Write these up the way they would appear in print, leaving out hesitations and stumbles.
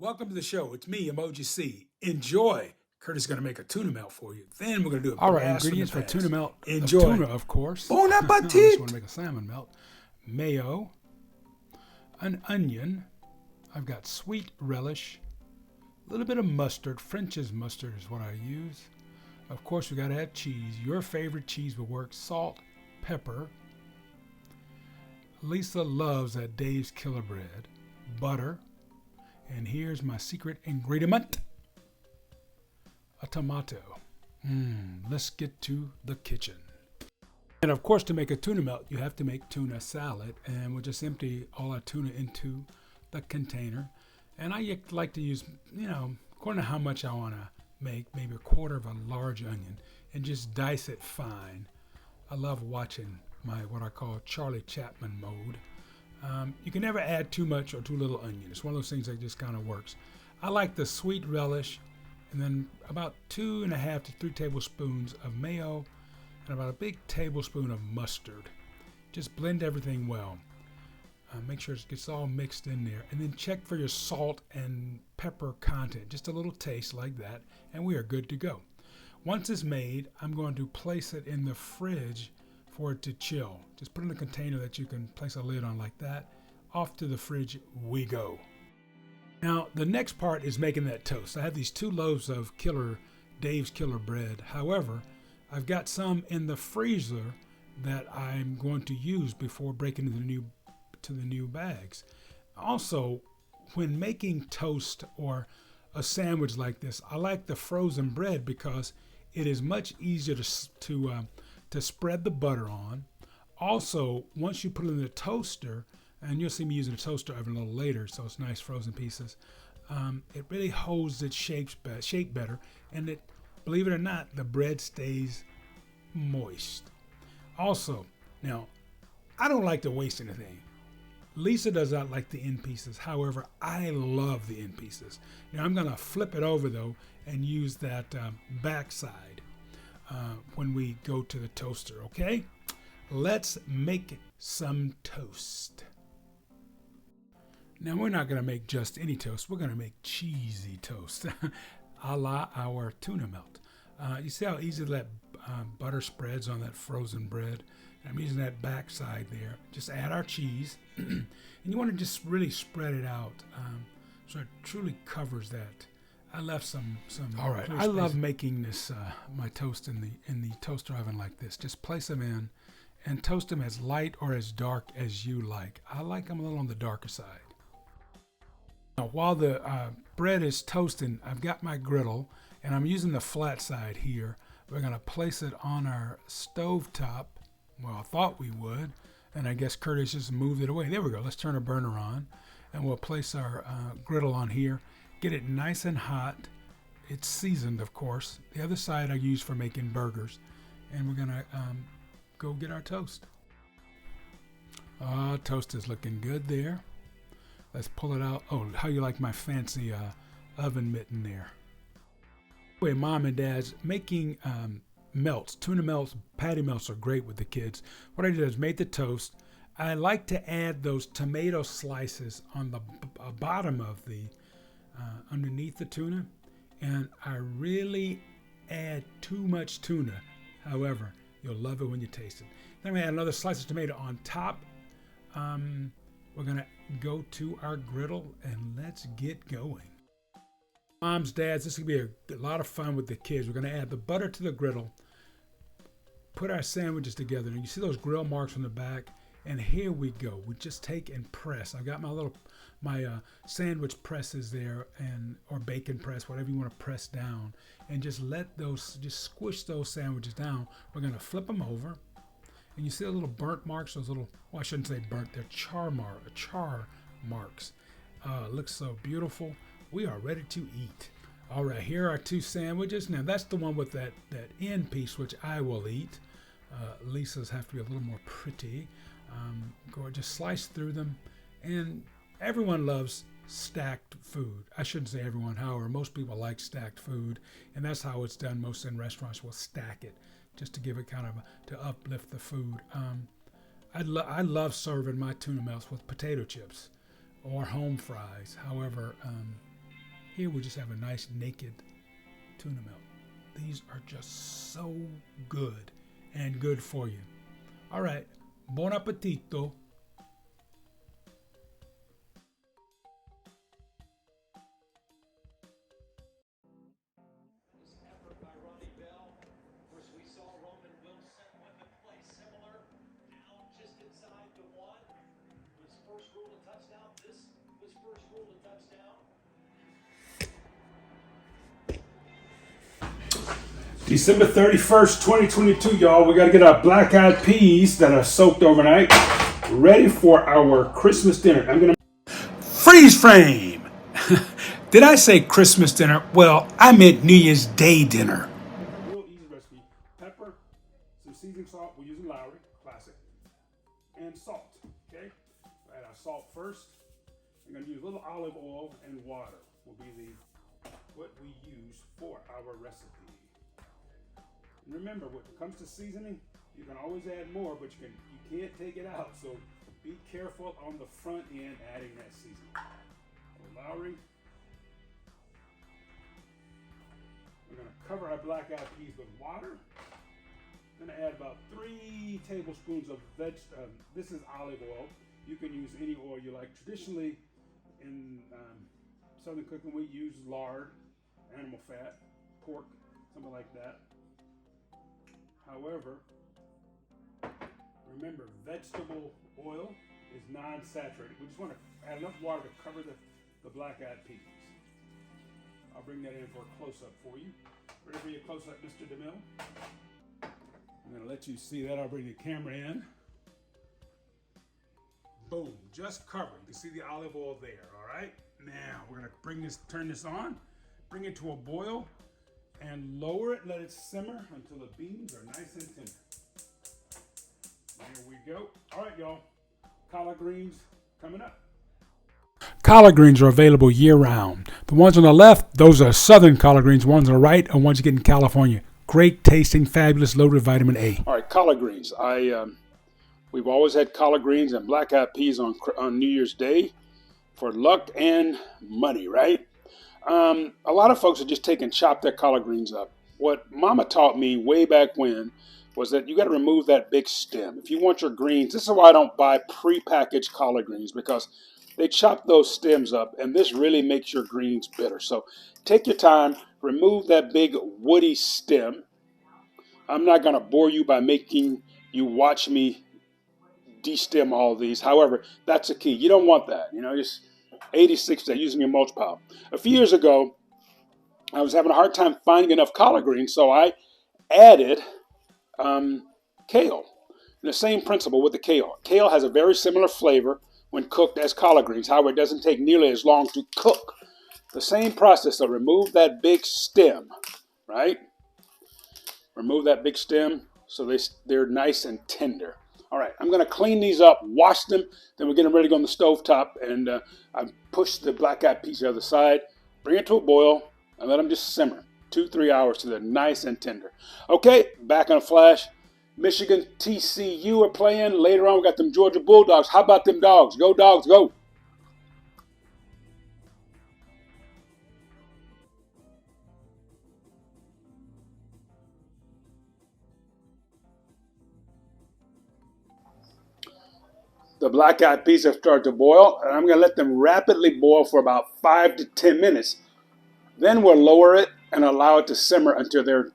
Welcome to the show. It's me, Emoji C. Enjoy. Curtis is going to make a tuna melt for you. Then we're going to do a All right, blast ingredients from for the past. tuna melt. Enjoy. Tuna, of course. Bon I appetit. just want to make a salmon melt. Mayo, an onion. I've got sweet relish, a little bit of mustard. French's mustard is what I use. Of course, we got to add cheese. Your favorite cheese will work. Salt, pepper. Lisa loves that Dave's Killer Bread. Butter. And here's my secret ingredient, a tomato. Let's get to the kitchen. And of course, to make a tuna melt, you have to make tuna salad. And we'll just empty all our tuna into the container. And I like to use, according to how much I want to make, maybe a quarter of a large onion, and just dice it fine. I love watching my what I call Charlie Chaplin mode. You can never add too much or too little onion. It's one of those things that just kind of works. I like the sweet relish, and then about 2.5 to 3 tablespoons of mayo, and about a big tablespoon of mustard. Just blend everything well. Make sure it gets all mixed in there, and then check for your salt and pepper content. Just a little taste like that, and we are good to go. Once it's made, I'm going to place it in the fridge for it to chill. Just put it in a container that you can place a lid on like that. Off to the fridge we go. Now, the next part is making that toast. I have these 2 loaves of Dave's Killer Bread. However, I've got some in the freezer that I'm going to use before breaking to the new bags. Also, when making toast or a sandwich like this, I like the frozen bread because it is much easier to spread the butter on. Also, once you put it in the toaster, and you'll see me using a toaster oven a little later, so it's nice frozen pieces, it really holds its shape better, and believe it or not, the bread stays moist. Also, now, I don't like to waste anything. Lisa does not like the end pieces. However, I love the end pieces. Now, I'm going to flip it over, though, and use that backside when we go to the toaster, okay? Let's make some toast. Now, we're not going to make just any toast. We're going to make cheesy toast, a la our tuna melt. You see how easy that butter spreads on that frozen bread? I'm using that backside there. Just add our cheese, and you want to just really spread it out so it truly covers that. I left some. All right. I love making this my toast in the toaster oven like this. Just place them in, and toast them as light or as dark as you like. I like them a little on the darker side. Now, while the bread is toasting, I've got my griddle, and I'm using the flat side here. We're gonna place it on our stove top. Well, I thought we would, and I guess Curtis just moved it away. There we go. Let's turn a burner on, and we'll place our griddle on here. Get it nice and hot. It's seasoned, of course. The other side I use for making burgers, and we're gonna go get our toast. Toast is looking good there. Let's pull it out. Oh, how you like my fancy oven mitten there? Anyway, Mom and Dad's making melts, tuna melts, patty melts are great with the kids. What I did is made the toast. I like to add those tomato slices on the bottom of the, underneath the tuna. And I really add too much tuna. However, you'll love it when you taste it. Then we add another slice of tomato on top. We're gonna go to our griddle and let's get going. Moms, dads, this is gonna be a lot of fun with the kids. We're gonna add the butter to the griddle, put our sandwiches together, and you see those grill marks on the back, and here we go. We just take and press. I've got my sandwich presses there, or bacon press, whatever you want to press down, and just squish those sandwiches down. We're gonna flip them over, and you see the little burnt marks, well, I shouldn't say burnt, they're char marks. Looks so beautiful. We are ready to eat. All right, here are 2 sandwiches. Now, that's the one with that end piece, which I will eat. Lisa's have to be a little more pretty. Just slice through them. And everyone loves stacked food. I shouldn't say everyone, however, most people like stacked food. And that's how it's done most in restaurants. We'll stack it just to give it to uplift the food. I love serving my tuna melts with potato chips or home fries. However, Here we just have a nice naked tuna melt. These are just so good and good for you. All right, buon appetito. December 31st, 2022, y'all. We got to get our black-eyed peas that are soaked overnight ready for our Christmas dinner. I'm going to freeze frame. Did I say Christmas dinner? Well, I meant New Year's Day dinner. Real easy recipe. Pepper, some seasoning salt. We're using Lowry, classic. And salt, okay? Add our salt first. I'm going to use a little olive oil and water will be what we use for our recipe. And remember, when it comes to seasoning, you can always add more, but you can't take it out. So be careful on the front end adding that seasoning. So Lowry. We're going to cover our black-eyed peas with water. I'm going to add about 3 tablespoons of this is olive oil. You can use any oil you like. Traditionally, in Southern cooking, we use lard, animal fat, pork, something like that. However, remember, vegetable oil is non-saturated. We just want to add enough water to cover the black-eyed peas. I'll bring that in for a close-up for you. Ready for your close-up, Mr. DeMille? I'm going to let you see that. I'll bring the camera in. Boom, just cover. You can see the olive oil there, all right? Now, we're going to turn this on, bring it to a boil, and lower it, let it simmer until the beans are nice and tender. There we go. All right, y'all. Collard greens coming up. Collard greens are available year-round. The ones on the left, those are southern collard greens. The ones on the right are ones you get in California. Great tasting, fabulous, loaded with vitamin A. All right, collard greens. We've always had collard greens and black-eyed peas on New Year's Day for luck and money, right? A lot of folks are just chop their collard greens up. What Mama taught me way back when was that you got to remove that big stem. If you want your greens, this is why I don't buy pre-packaged collard greens, because they chop those stems up, and this really makes your greens bitter. So take your time, remove that big woody stem. I'm not going to bore you by making you watch me destem all these. However, that's the key. You don't want that. Just 86 day using your mulch pile. A few years ago, I was having a hard time finding enough collard greens, so I added kale. And the same principle with the kale. Kale has a very similar flavor when cooked as collard greens. However, it doesn't take nearly as long to cook. The same process. So remove that big stem, right? Remove that big stem so they're nice and tender. All right, I'm going to clean these up, wash them, then we're getting ready to go on the stove top, and I push the black-eyed peas to the other side, bring it to a boil, and let them just simmer 2-3 hours till they're nice and tender. Okay, back on a flash. Michigan TCU are playing. Later on, we got them Georgia Bulldogs. How about them dogs? Go, dogs, go. The black-eyed peas have started to boil, and I'm going to let them rapidly boil for about 5 to 10 minutes. Then we'll lower it and allow it to simmer until they're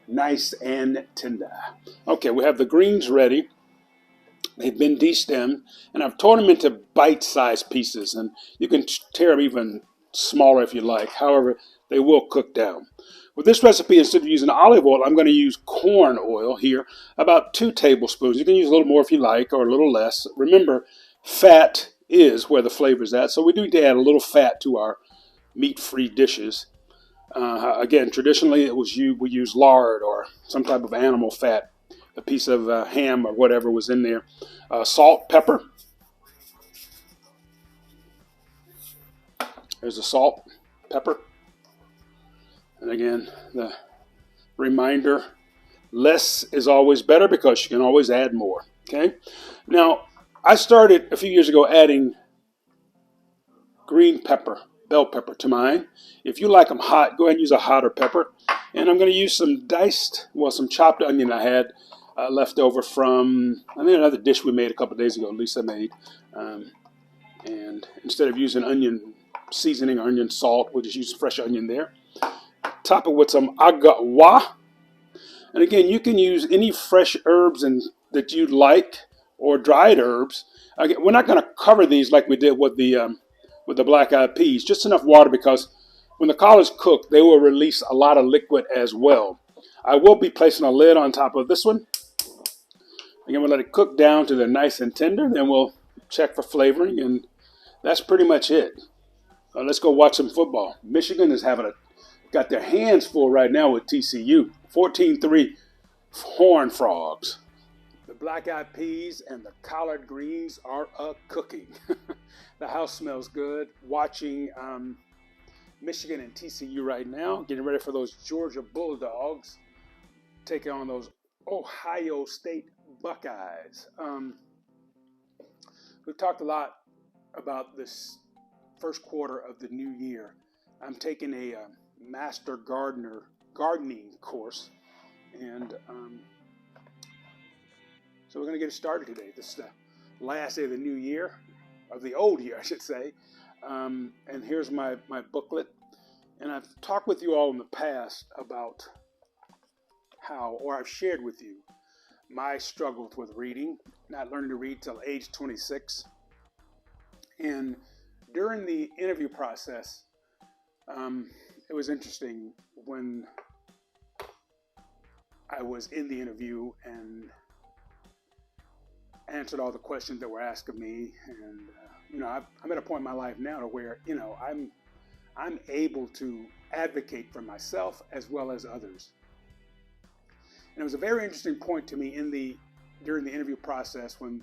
nice and tender. Okay, we have the greens ready. They've been destemmed, and I've torn them into bite-sized pieces, and you can tear them even smaller if you like. However, they will cook down. With this recipe, instead of using olive oil, I'm going to use corn oil here, about 2 tablespoons. You can use a little more if you like, or a little less. Remember, fat is where the flavor is at, so we do need to add a little fat to our meat-free dishes. Again, traditionally, we use lard or some type of animal fat, a piece of ham or whatever was in there. Salt, pepper. There's the salt, pepper. And again, the reminder, less is always better because you can always add more, okay? Now, I started a few years ago adding green pepper bell pepper to mine. If you like them hot, go ahead and use a hotter pepper. And I'm going to use some some chopped onion I had left over from, another dish we made a couple of days ago, Lisa made. And instead of using onion seasoning or onion salt, we'll just use fresh onion there. Top it with some agawa. And again, you can use any fresh herbs that you like or dried herbs. Again, we're not going to cover these like we did with the black eyed peas. Just enough water because when the collards cook, they will release a lot of liquid as well. I will be placing a lid on top of this one. Again, we'll let it cook down to they're nice and tender. Then we'll check for flavoring, and that's pretty much it. Let's go watch some football. Michigan is got their hands full right now with TCU. 14-3 Horned Frogs. The black-eyed peas and the collard greens are cooking. The house smells good. Watching Michigan and TCU right now. Getting ready for those Georgia Bulldogs taking on those Ohio State Buckeyes. We've talked a lot about this first quarter of the new year. I'm taking a master gardening course, and so we're going to get it started today. This is the last day of the new year, of the old year, I should say. And here's my booklet. And I've talked with you all in the past about I've shared with you my struggles with reading, not learning to read till age 26. And during the interview process, it was interesting when I was in the interview and answered all the questions that were asked of me. And, I'm at a point in my life now to where, I'm able to advocate for myself as well as others. And it was a very interesting point to me during the interview process when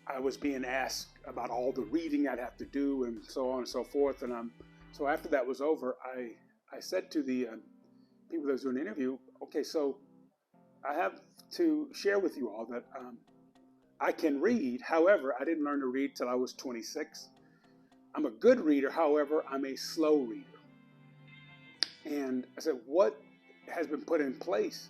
I was being asked about all the reading I'd have to do and so on and so forth. And so after that was over, I said to the people that was doing the interview, okay, so I have to share with you all that I can read. However, I didn't learn to read till I was 26. I'm a good reader. However, I'm a slow reader. And I said, what has been put in place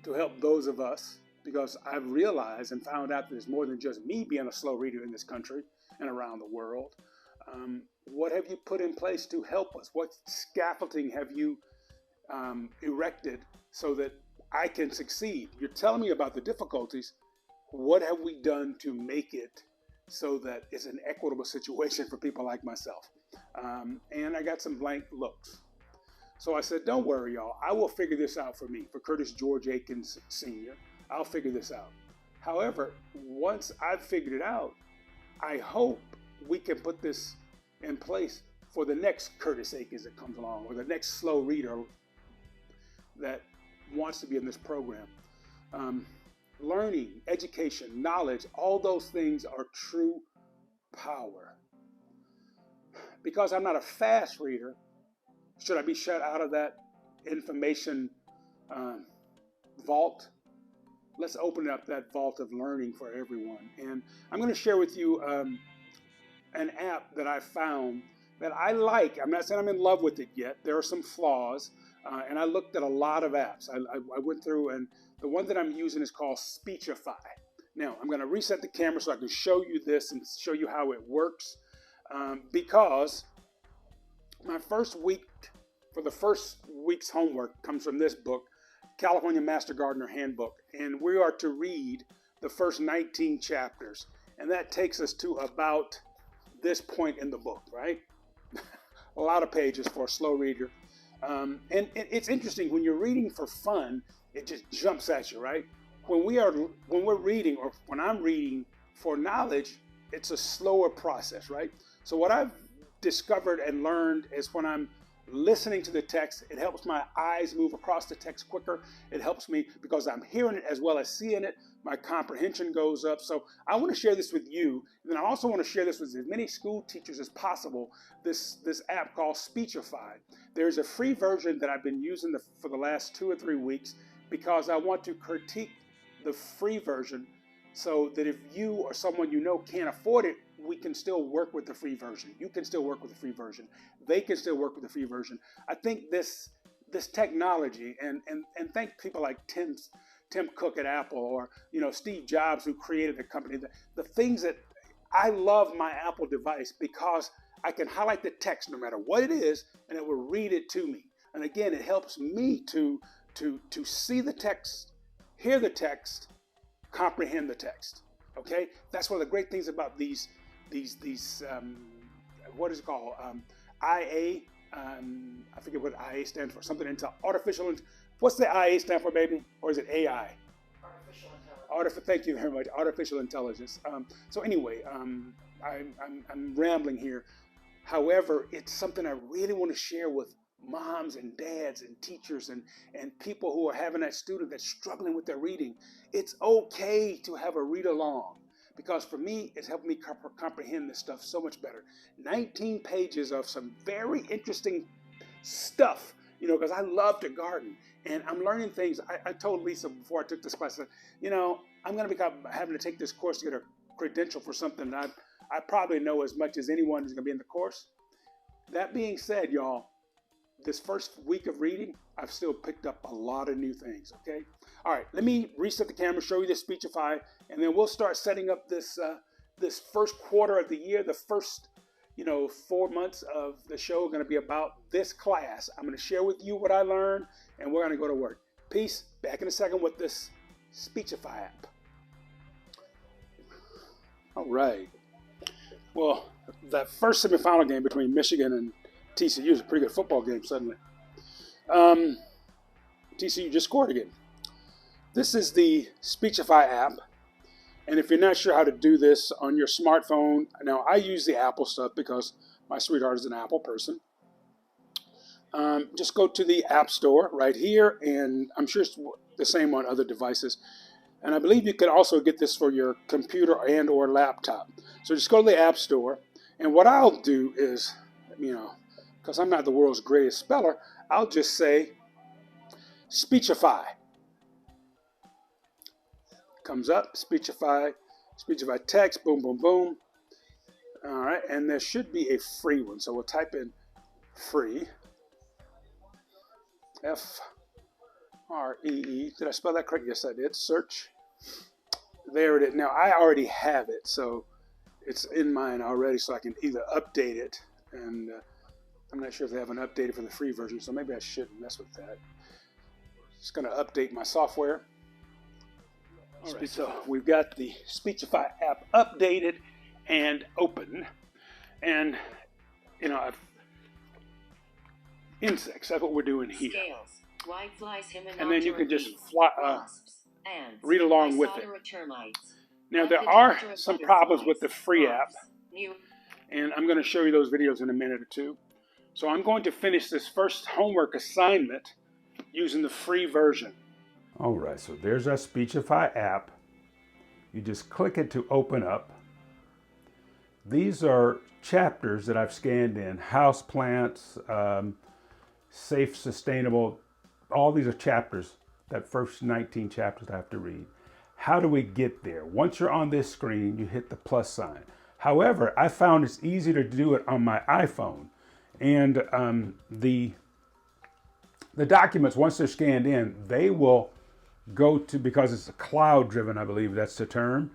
to help those of us? Because I've realized and found out that there's more than just me being a slow reader in this country and around the world. What have you put in place to help us? What scaffolding have you erected so that I can succeed? You're telling me about the difficulties. What have we done to make it so that it's an equitable situation for people like myself? And I got some blank looks. So I said, don't worry, y'all. I will figure this out for me, for Curtis George Aikens Sr. I'll figure this out. However, once I've figured it out, I hope we can put this in place for the next Curtis Aikens that comes along, or the next slow reader that wants to be in this program. Learning, education, knowledge, all those things are true power. Because I'm not a fast reader, should I be shut out of that information vault? Let's open up that vault of learning for everyone. And I'm going to share with you an app that I found that I like. I'm not saying I'm in love with it yet. There are some flaws. And I looked at a lot of apps. I went through, and the one that I'm using is called Speechify. Now, I'm going to reset the camera so I can show you this and show you how it works. Because my first week's homework comes from this book, California Master Gardener Handbook. And we are to read the first 19 chapters. And that takes us to about this point in the book, right? A lot of pages for a slow reader. And it's interesting, when you're reading for fun, it just jumps at you, right? When we're reading, or when I'm reading for knowledge, it's a slower process, right? So what I've discovered and learned is when I'm listening to the text, it helps my eyes move across the text quicker. It helps me because I'm hearing it as well as seeing it. My comprehension goes up. So I want to share this with you. And then I also want to share this with as many school teachers as possible, this app called Speechify. There's a free version that I've been using for the last 2 or 3 weeks because I want to critique the free version so that if you or someone you know can't afford it we can still work with the free version. You can still work with the free version. They can still work with the free version. I think this technology, and thank people like Tim Cook at Apple, or Steve Jobs, who created the company. The things that I love my Apple device, because I can highlight the text no matter what it is, and it will read it to me. And again, it helps me to see the text, hear the text, comprehend the text. Okay, that's one of the great things about these what is it called, IA. I forget what IA stands for. Something into artificial. What's the IA stand for, baby? Or is it AI? Artificial intelligence. Thank you very much. Artificial intelligence. So anyway, I'm rambling here. However, it's something I really want to share with moms and dads and teachers and people who are having that student that's struggling with their reading. It's okay to have a read along, because for me, it's helped me comprehend this stuff so much better. 19 pages of some very interesting stuff, because I love to garden and I'm learning things. I told Lisa before I took this class, I'm going to be having to take this course to get a credential for something that I probably know as much as anyone who's going to be in the course. That being said, y'all, this first week of reading, I've still picked up a lot of new things, okay? All right, let me reset the camera, show you the Speechify, and then we'll start setting up this first quarter of the year. The first 4 months of the show are going to be about this class. I'm going to share with you what I learned, and we're going to go to work. Peace. Back in a second with this Speechify app. All right. Well, that first semifinal game between Michigan and TCU is a pretty good football game suddenly. TCU just scored again. This is the Speechify app. And if you're not sure how to do this on your smartphone, now I use the Apple stuff because my sweetheart is an Apple person. Just go to the App Store right here, and I'm sure it's the same on other devices. And I believe you can also get this for your computer and or laptop. So just go to the App Store, and what I'll do is, because I'm not the world's greatest speller, I'll just say Speechify. Comes up, Speechify text, boom, boom, boom. All right, and there should be a free one. So we'll type in free. F-R-E-E. Did I spell that correct? Yes, I did. Search. There it is. Now, I already have it, so it's in mine already, so I can either update it, and I'm not sure if they have an updated for the free version, so maybe I shouldn't mess with that. Just going to update my software. All right, so we've got the Speechify app updated and open, and insects. That's what we're doing here. Scales, whiteflies, and then you can just ants, read along with it. Now there are some problems with the free app, and I'm going to show you those videos in a minute or two. So I'm going to finish this first homework assignment using the free version. All right, so there's our Speechify app. You just click it to open up. These are chapters that I've scanned in. House plants, safe, sustainable. All these are chapters, that first 19 chapters I have to read. How do we get there? Once you're on this screen, you hit the plus sign. However, I found it's easier to do it on my iPhone. And the documents, once they're scanned in, they will go to, because it's cloud driven, I believe that's the term.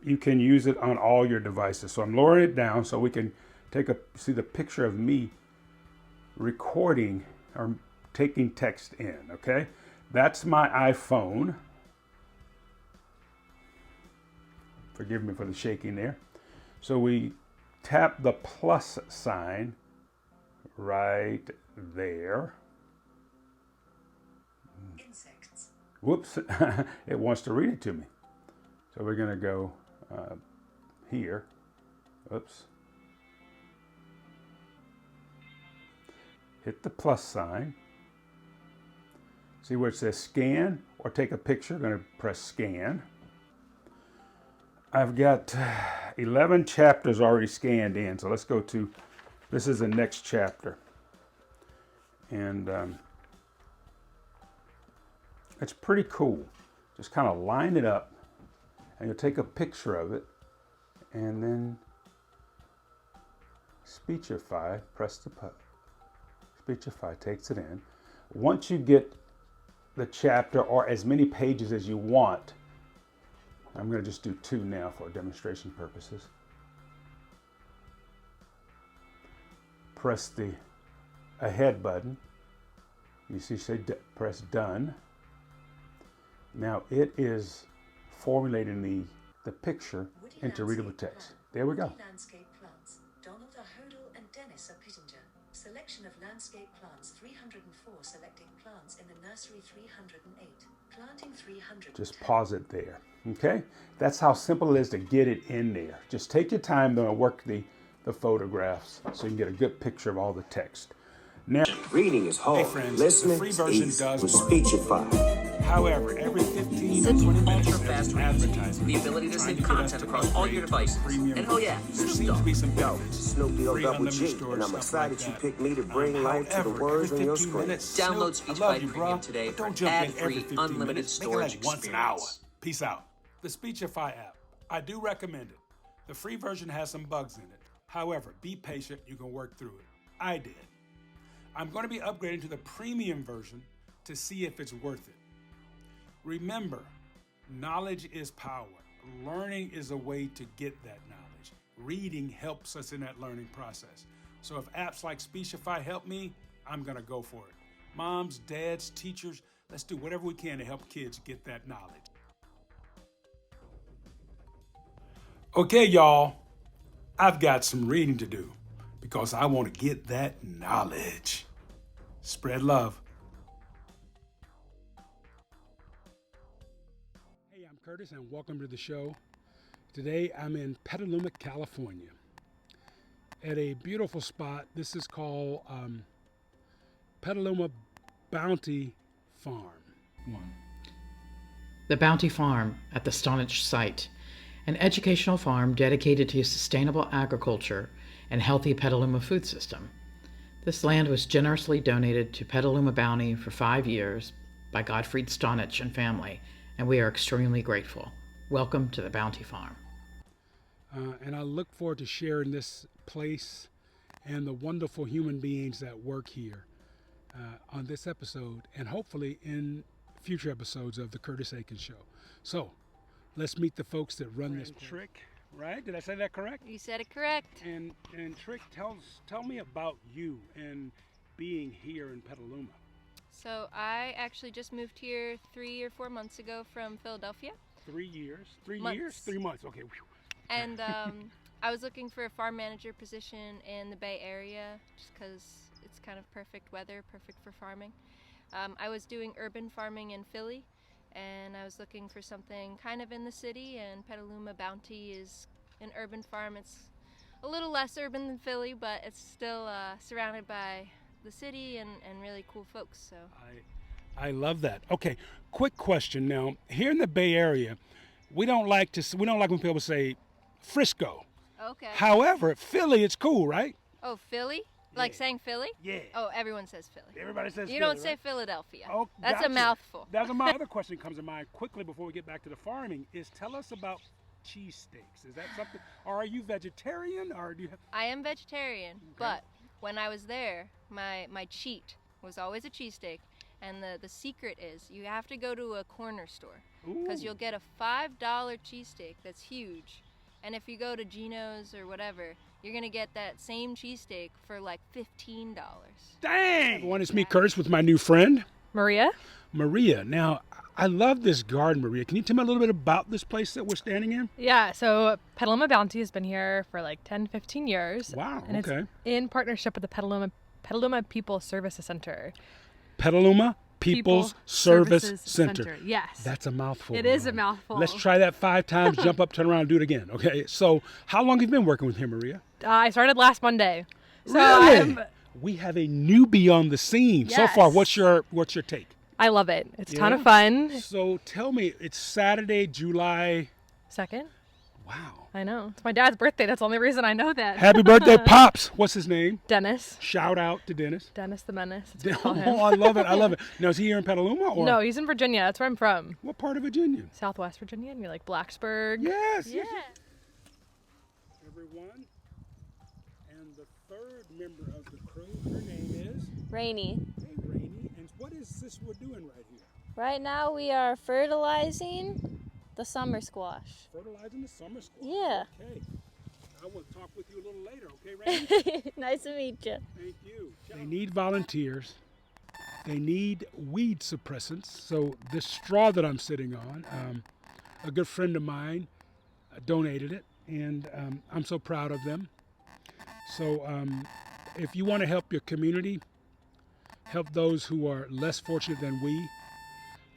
You can use it on all your devices. So I'm lowering it down so we can see the picture of me recording or taking text in, okay? That's my iPhone. Forgive me for the shaking there. So we tap the plus sign right there. Insects. Whoops, it wants to read it to me. So we're gonna go here. Oops. Hit the plus sign. See where it says scan or take a picture. I'm gonna press scan. I've got 11 chapters already scanned in. So let's go to, this is the next chapter. And it's pretty cool. Just kind of line it up and you'll take a picture of it and then Speechify, press the Speechify takes it in. Once you get the chapter or as many pages as you want, I'm going to just do 2 now for demonstration purposes. Press the ahead button. You see, say press done. Now it is formulating the picture into readable text. There we go. Landscape plants. Donald Hodel and Dennis Pittinger. Selection of landscape plants 304. Selecting plants in the nursery 308. Planting 300. Just pause it there. Okay? That's how simple it is to get it in there. Just take your time though and work the photographs so you can get a good picture of all the text. Now, reading is hard. Hey friends, Listening the free version is does with work. Speechify. However, every 15 to 20 minutes, Ultra fast reach, advertising. the ability to trying save get us content to across all your upgrade devices. premium And oh yeah, version. There Snoop seems to Dogg. be some Yo, benefits. Snoop Dogg Free Double unlimited G, storage, and I'm stuff excited like you that. picked me to bring life to the However, words every on your 15 screen. minutes, Download Snoop, Speechify I love you, Premium bro, today but for don't jump in ad-free, every 15 unlimited minutes. Make it storage like once an hour. experience. Peace out. The Speechify app. I do recommend it. The free version has some bugs in it. However, be patient. You can work through it. I did. I'm going to be upgrading to the premium version to see if it's worth it. Remember, knowledge is power. Learning is a way to get that knowledge. Reading helps us in that learning process. So if apps like Speechify help me, I'm going to go for it. Moms, dads, teachers, let's do whatever we can to help kids get that knowledge. Okay, y'all, I've got some reading to do because I want to get that knowledge. Spread love. Hey, I'm Curtis and welcome to the show. Today I'm in Petaluma, California at a beautiful spot. This is called Petaluma Bounty Farm. The Bounty Farm at the Stonich site, an educational farm dedicated to sustainable agriculture and healthy Petaluma food system. This land was generously donated to Petaluma Bounty for 5 years by Gottfried Stonich and family, and we are extremely grateful. Welcome to the Bounty Farm. And I look forward to sharing this place and the wonderful human beings that work here on this episode and hopefully in future episodes of the Curtis Aikens Show. So let's meet the folks that run this place. Trick, right? Did I say that correct? You said it correct. And Trick, tell me about you and being here in Petaluma. So I actually just moved here 3 or 4 months ago from Philadelphia. 3 years? 3 Months. years? 3 months. Okay. Whew. And I was looking for a farm manager position in the Bay Area just because it's kind of perfect weather, perfect for farming. I was doing urban farming in Philly, and I was looking for something kind of in the city, and Petaluma Bounty is an urban farm. It's a little less urban than Philly, but it's still surrounded by the city and really cool folks. So I love that. Okay, quick question now. Here in the Bay Area, we don't like when people say Frisco. okay. However, Philly, it's cool, right? Oh, Philly? Like saying Philly? Yeah. Oh, everyone says Philly. Everybody says You Philly, don't say right? Philadelphia. Oh, That's gotcha. a mouthful. That's my other question comes to mind quickly before we get back to the farming is tell us about cheesesteaks. Is that something, or are you vegetarian, or do you have... I am vegetarian, but when I was there, my cheat was always a cheesesteak. And the secret is you have to go to a corner store because you'll get a $5 cheesesteak that's huge. And if you go to Geno's or whatever, you're going to get that same cheesesteak for like $15. Dang! Everyone, it's me, Curtis, with my new friend, Maria? Maria. Now, I love this garden, Maria. Can you tell me a little bit about this place that we're standing in? Yeah, so Petaluma Bounty has been here for like 10, 15 years. Wow, and okay. It's in partnership with the Petaluma People Services Center. Petaluma People's Service Services Center. Yes. That's a mouthful. It is a man. mouthful. Let's try that 5 times, jump up, turn around, and do it again. Okay, so how long have you been working with him, Maria? I started last Monday. So Really? We have a newbie on the scene. So far, Yes. what's your take? I love it. It's a ton Yeah? of fun. So tell me, it's Saturday, July. 2nd. Wow. I know. It's my dad's birthday. That's the only reason I know that. Happy birthday, Pops. What's his name? Dennis. Shout out to Dennis. Dennis the Menace. That's what we call him. Oh, I love it. I love it. Now, is he here in Petaluma? Or No, he's in Virginia. That's where I'm from. What part of Virginia? Southwest Virginia. And we like Blacksburg. Yes. Yeah. yes. everyone. And the third member of the crew, her name is? Rainy. Hey, Rainy. And what is this we're doing right here? Right now we are fertilizing the summer squash. Fertilizing the summer squash? Yeah. Okay. I will talk with you a little later, okay, Rainy? Nice to meet you. Thank you. They need volunteers. They need weed suppressants. So this straw that I'm sitting on, a good friend of mine donated it, and I'm so proud of them. So if you want to help your community, help those who are less fortunate than we,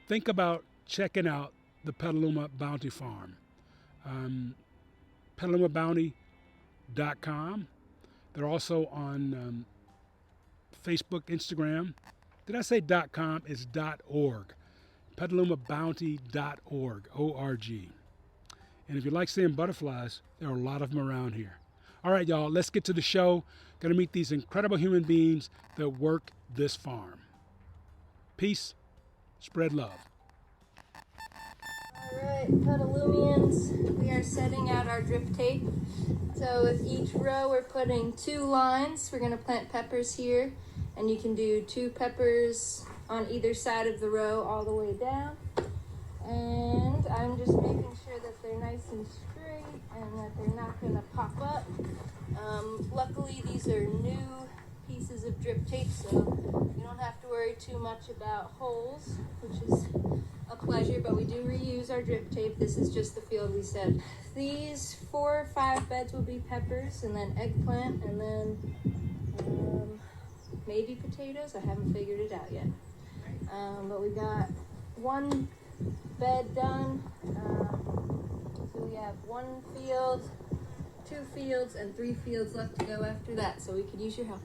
think about checking out the Petaluma Bounty Farm. PetalomaBounty.com. They're also on Facebook, Instagram. Did I say .com? It's .org. PetalomaBounty.org, O-R-G. And if you like seeing butterflies, there are a lot of them around here. All right, y'all, let's get to the show. Gonna meet these incredible human beings that work this farm. Peace, spread love. All right, Petalumians, we are setting out our drip tape. So with each row, we're putting 2 lines. We're gonna plant peppers here, and you can do 2 peppers on either side of the row all the way down. And I'm just making sure that they're nice and straight and that they're not gonna pop up. Luckily, these are new pieces of drip tape, so you don't have to worry too much about holes, which is a pleasure, but we do reuse our drip tape. This is just the field we set. These 4 or 5 beds will be peppers, and then eggplant, and then maybe potatoes. I haven't figured it out yet. But we got 1 bed done. So we have 1 field, 2 fields, and 3 fields left to go after that, so we could use your help.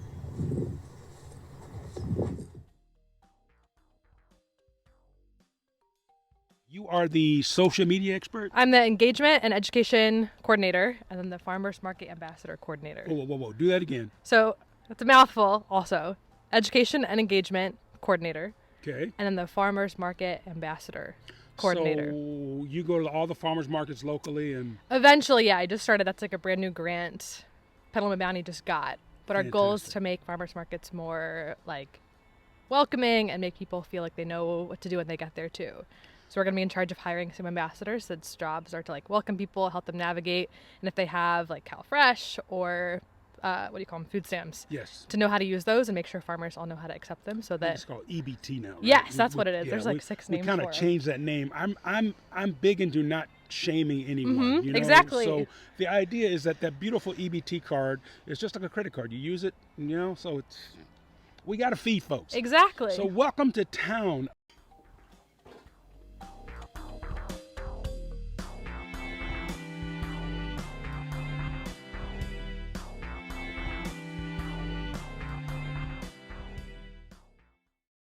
You are the social media expert? I'm the engagement and education coordinator, and then the farmers market ambassador coordinator. Whoa. Do that again. So that's a mouthful also. Education and engagement coordinator. Okay. And then the farmers market ambassador coordinator. So you go to all the farmers markets locally and... Eventually, yeah, I just started. That's like a brand new grant Petaluma Bounty just got. But our goal is to make farmers markets more like welcoming and make people feel like they know what to do when they get there too. So we're going to be in charge of hiring some ambassadors. That's jobs are to like welcome people, help them navigate. And if they have like CalFresh or what do you call them, food stamps? Yes. To know how to use those and make sure farmers all know how to accept them, so that it's called EBT now. Right? Yes, that's what it is. There's like 6 names. We kind of changed that name. I'm big into not shaming anyone. Mm-hmm, you know? exactly. So the idea is that beautiful EBT card is just like a credit card. You use it, so we got to feed folks. Exactly. So welcome to town.